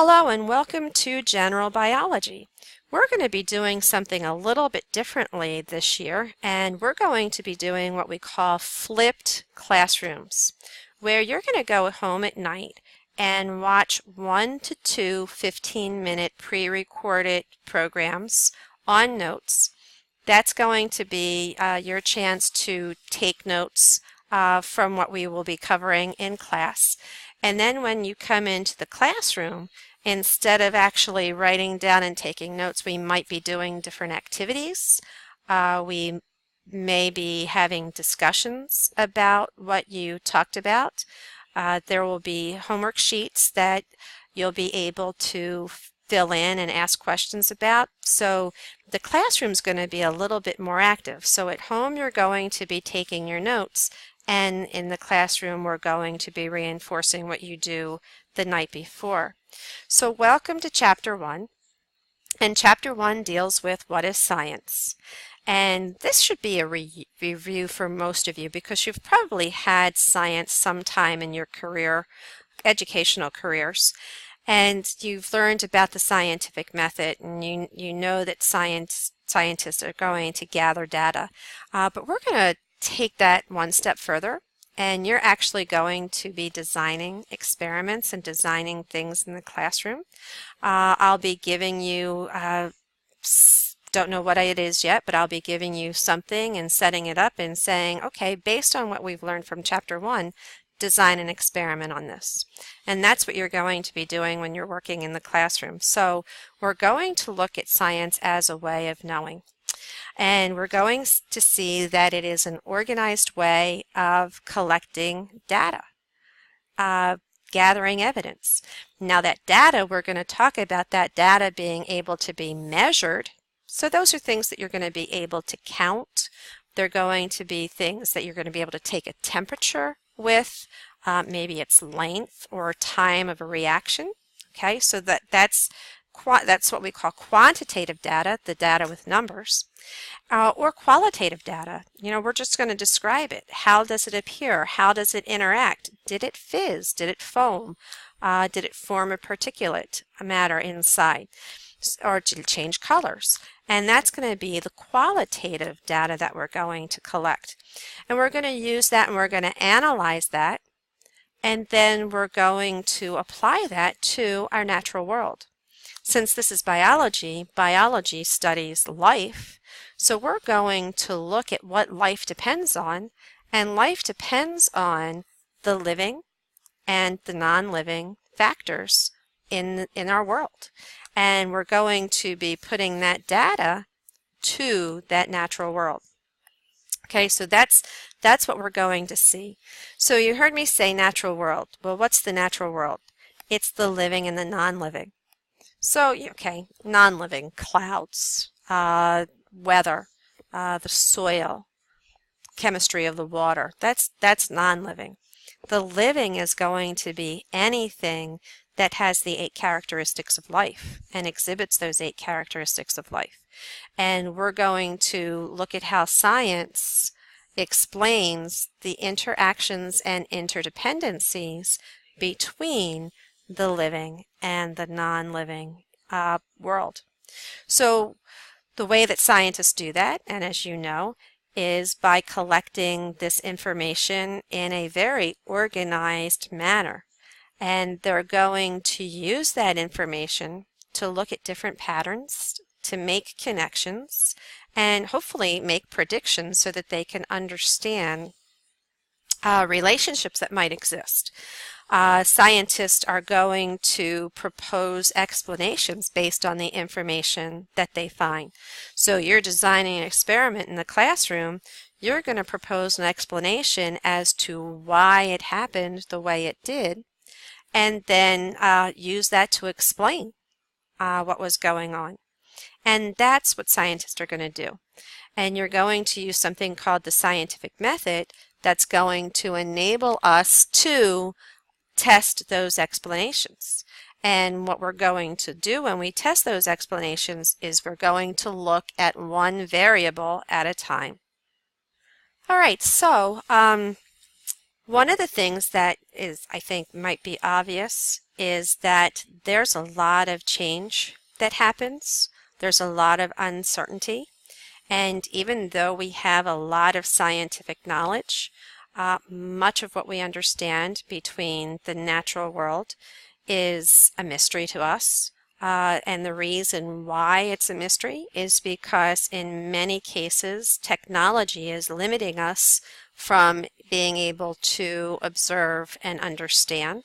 Hello and welcome to General Biology. We're going to be doing something a little bit differently this year, and we're going to be doing what we call flipped classrooms, where you're going to go home at night and watch 1 to 2 15-minute pre-recorded programs on notes. That's going to be your chance to take notes from what we will be covering in class. And then when you come into the classroom, instead of actually writing down and taking notes, we might be doing different activities. We may be having discussions about what you talked about. There will be homework sheets that you'll be able to fill in and ask questions about. So the classroom's going to be a little bit more active. So at home you're going to be taking your notes, and in the classroom we're going to be reinforcing what you do the night before. So welcome to Chapter 1. And Chapter 1 deals with what is science. And this should be a review for most of you because you've probably had science sometime in your career, educational careers. And you've learned about the scientific method, and you know that scientists are going to gather data. But we're going to take that one step further, and you're actually going to be designing experiments and designing things in the classroom. I'll be giving you, don't know what it is yet, but I'll be giving you something and setting it up and saying, okay, based on what we've learned from Chapter 1, design an experiment on this. And that's what you're going to be doing when you're working in the classroom. So we're going to look at science as a way of knowing. And we're going to see that it is an organized way of collecting data, gathering evidence. Now that data, we're going to talk about that data being able to be measured. So those are things that you're going to be able to count. They're going to be things that you're going to be able to take a temperature with, maybe its length or time of a reaction. Okay, so that's what we call quantitative data, the data with numbers, or qualitative data. You know, we're just going to describe it. How does it appear? How does it interact? Did it fizz? Did it foam? Did it form a particulate matter inside? Or did it change colors? And that's going to be the qualitative data that we're going to collect. And we're going to use that and we're going to analyze that, and then we're going to apply that to our natural world. Since this is biology, biology studies life, so we're going to look at what life depends on, and life depends on the living and the non-living factors in our world. And we're going to be putting that data to that natural world. Okay, so that's what we're going to see. So you heard me say natural world. Well, what's the natural world? It's the living and the non-living. So, okay, non-living, clouds, weather, the soil, chemistry of the water. That's non-living. The living is going to be anything that has the 8 characteristics of life and exhibits those 8 characteristics of life. And we're going to look at how science explains the interactions and interdependencies between the living and the non-living world. So the way that scientists do that, and as you know, is by collecting this information in a very organized manner. And they're going to use that information to look at different patterns, to make connections, and hopefully make predictions so that they can understand relationships that might exist. Scientists are going to propose explanations based on the information that they find. So you're designing an experiment in the classroom, you're going to propose an explanation as to why it happened the way it did, and then use that to explain what was going on. And that's what scientists are going to do. And you're going to use something called the scientific method that's going to enable us to test those explanations. And what we're going to do when we test those explanations is we're going to look at one variable at a time. All right, so One of the things that is, I think, might be obvious is that there's a lot of change that happens. There's a lot of uncertainty. And even though we have a lot of scientific knowledge, much of what we understand between the natural world is a mystery to us. And the reason why it's a mystery is because in many cases, technology is limiting us from being able to observe and understand.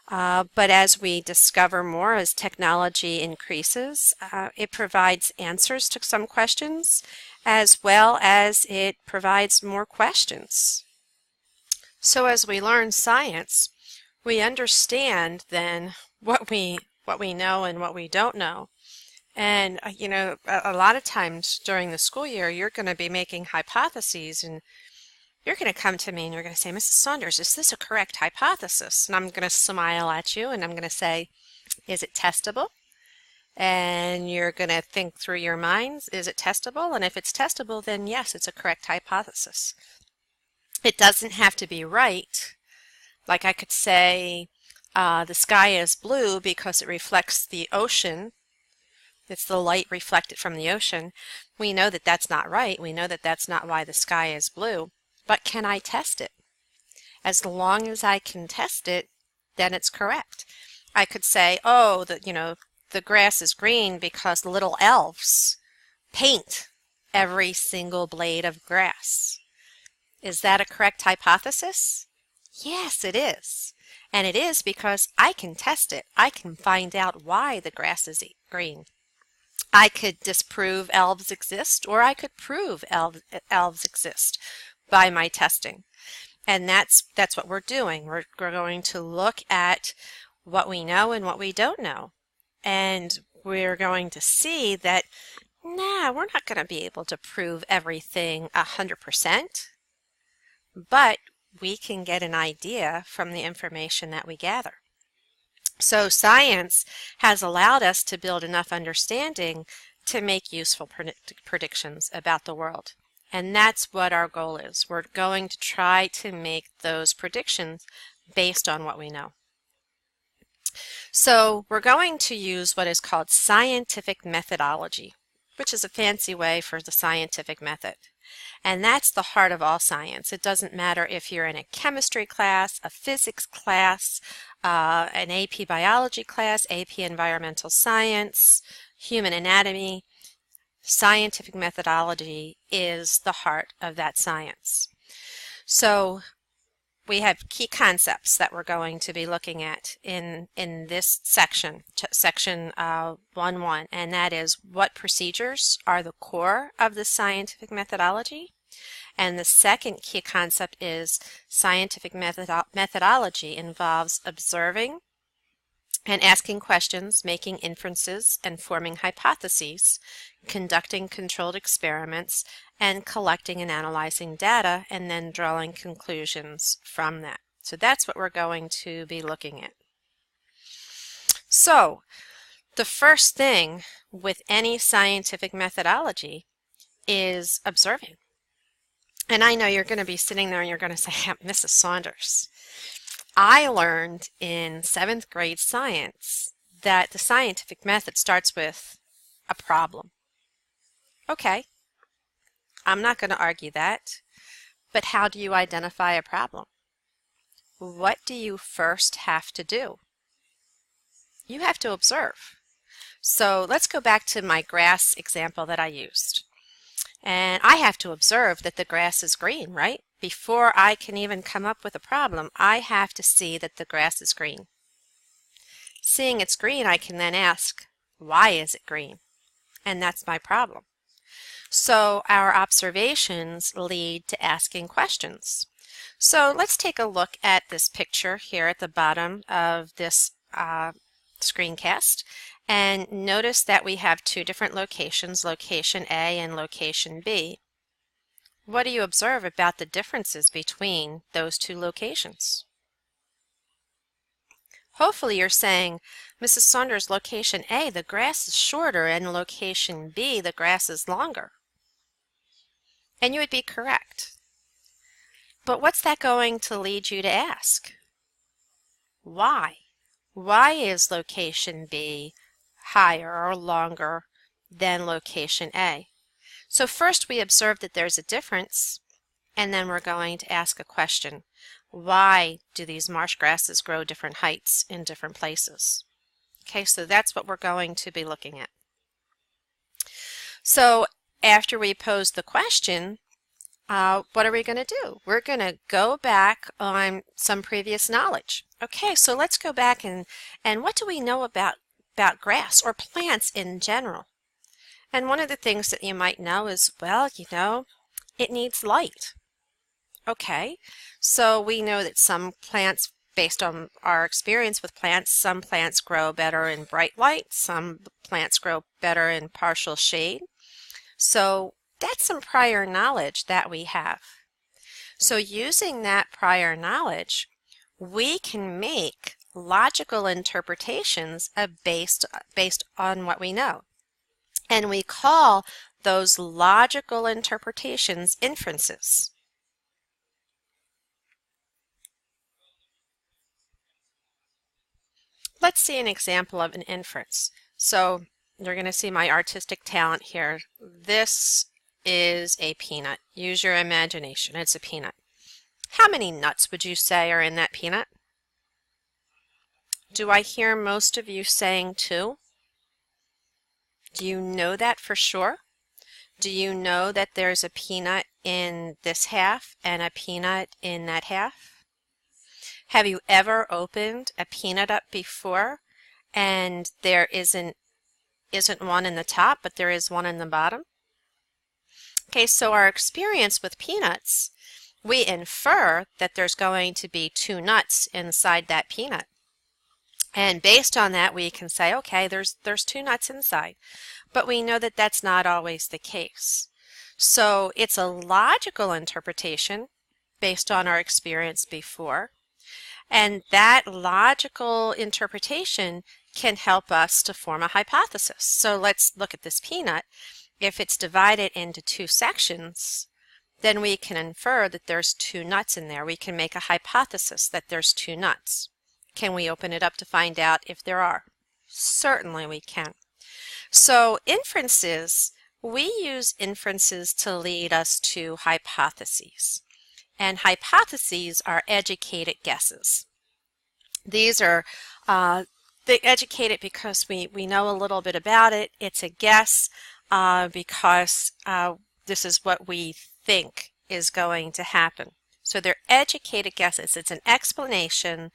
But as we discover more, as technology increases, it provides answers to some questions as well as it provides more questions. So as we learn science, we understand then what we know and what we don't know. And you know, a lot of times during the school year, you're going to be making hypotheses, and you're going to come to me and you're going to say, Mrs. Saunders, is this a correct hypothesis? And I'm going to smile at you and I'm going to say, is it testable? And you're going to think through your minds, is it testable? And if it's testable, then yes, it's a correct hypothesis. It doesn't have to be right. Like I could say, the sky is blue because it reflects the ocean. It's the light reflected from the ocean. We know that that's not right. We know that that's not why the sky is blue. But can I test it? As long as I can test it, then it's correct. I could say, oh, the grass is green because little elves paint every single blade of grass. Is that a correct hypothesis? Yes, it is. And it is because I can test it. I can find out why the grass is green. I could disprove elves exist, or I could prove elves exist by my testing. And that's what we're doing. We're going to look at what we know and what we don't know. And we're going to see that, nah, we're not going to be able to prove everything 100%, but we can get an idea from the information that we gather. So science has allowed us to build enough understanding to make useful predictions about the world. And that's what our goal is. We're going to try to make those predictions based on what we know. So we're going to use what is called scientific methodology, which is a fancy way for the scientific method. And that's the heart of all science. It doesn't matter if you're in a chemistry class, a physics class, an AP biology class, AP environmental science, human anatomy. Scientific methodology is the heart of that science. So we have key concepts that we're going to be looking at in this section, section 1.1, and that is what procedures are the core of the scientific methodology. And the second key concept is scientific methodology involves observing and asking questions, making inferences, and forming hypotheses, conducting controlled experiments, and collecting and analyzing data, and then drawing conclusions from that. So that's what we're going to be looking at. So the first thing with any scientific methodology is observing. And I know you're going to be sitting there and you're going to say, Mrs. Saunders, I learned in 7th grade science that the scientific method starts with a problem. Okay, I'm not going to argue that, but how do you identify a problem? What do you first have to do? You have to observe. So let's go back to my grass example that I used. And I have to observe that the grass is green, right? Before I can even come up with a problem, I have to see that the grass is green. Seeing it's green, I can then ask, why is it green? And that's my problem. So our observations lead to asking questions. So let's take a look at this picture here at the bottom of this screencast. And notice that we have two different locations, location A and location B. What do you observe about the differences between those two locations? Hopefully you're saying, Mrs. Saunders, location A, the grass is shorter, and location B, the grass is longer. And you would be correct. But what's that going to lead you to ask? Why? Why is location B higher or longer than location A? So first we observe that there's a difference, and then we're going to ask a question. Why do these marsh grasses grow different heights in different places? Okay, so that's what we're going to be looking at. So after we pose the question, what are we going to do? We're going to go back on some previous knowledge. Okay, so let's go back and what do we know about grass or plants in general? And one of the things that you might know is, well, it needs light. Okay, so we know that some plants, based on our experience with plants, some plants grow better in bright light, some plants grow better in partial shade. So that's some prior knowledge that we have. So using that prior knowledge, we can make logical interpretations based on what we know. And we call those logical interpretations inferences. Let's see an example of an inference. So you're going to see my artistic talent here. This is a peanut. Use your imagination. It's a peanut. How many nuts would you say are in that peanut? Do I hear most of you saying 2? Do you know that for sure? Do you know that there's a peanut in this half and a peanut in that half? Have you ever opened a peanut up before and there isn't one in the top, but there is one in the bottom? Okay, so our experience with peanuts, we infer that there's going to be 2 nuts inside that peanut. And based on that, we can say, okay, there's 2 nuts inside. But we know that that's not always the case. So it's a logical interpretation based on our experience before. And that logical interpretation can help us to form a hypothesis. So let's look at this peanut. If it's divided into 2 sections, then we can infer that there's 2 nuts in there. We can make a hypothesis that there's 2 nuts. Can we open it up to find out if there are? Certainly we can. So inferences, we use inferences to lead us to hypotheses. And hypotheses are educated guesses. These are educated because we know a little bit about it. It's a guess because this is what we think is going to happen. So they're educated guesses. It's an explanation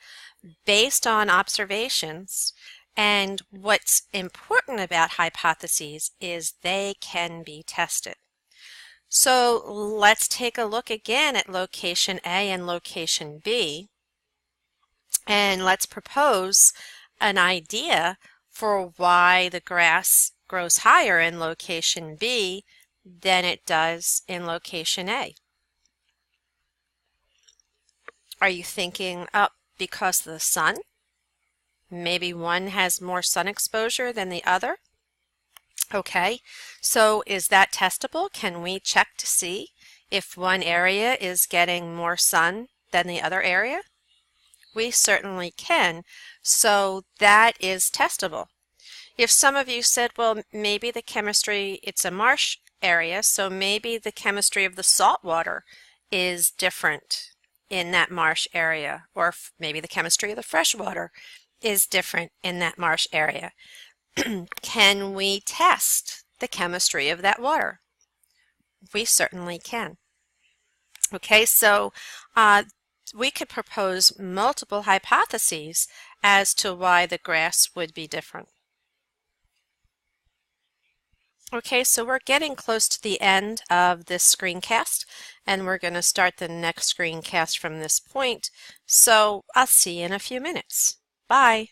based on observations. And what's important about hypotheses is they can be tested. So let's take a look again at location A and location B, and let's propose an idea for why the grass grows higher in location B than it does in location A. Are you thinking, because of the sun? Maybe one has more sun exposure than the other? Okay, so is that testable? Can we check to see if one area is getting more sun than the other area? We certainly can, so that is testable. If some of you said, well, maybe the chemistry, it's a marsh area, so maybe the chemistry of the salt water is different in that marsh area, or maybe the chemistry of the fresh water is different in that marsh area. Can we test the chemistry of that water? We certainly can. Okay, so we could propose multiple hypotheses as to why the grass would be different. Okay, so we're getting close to the end of this screencast, and we're going to start the next screencast from this point. So I'll see you in a few minutes. Bye.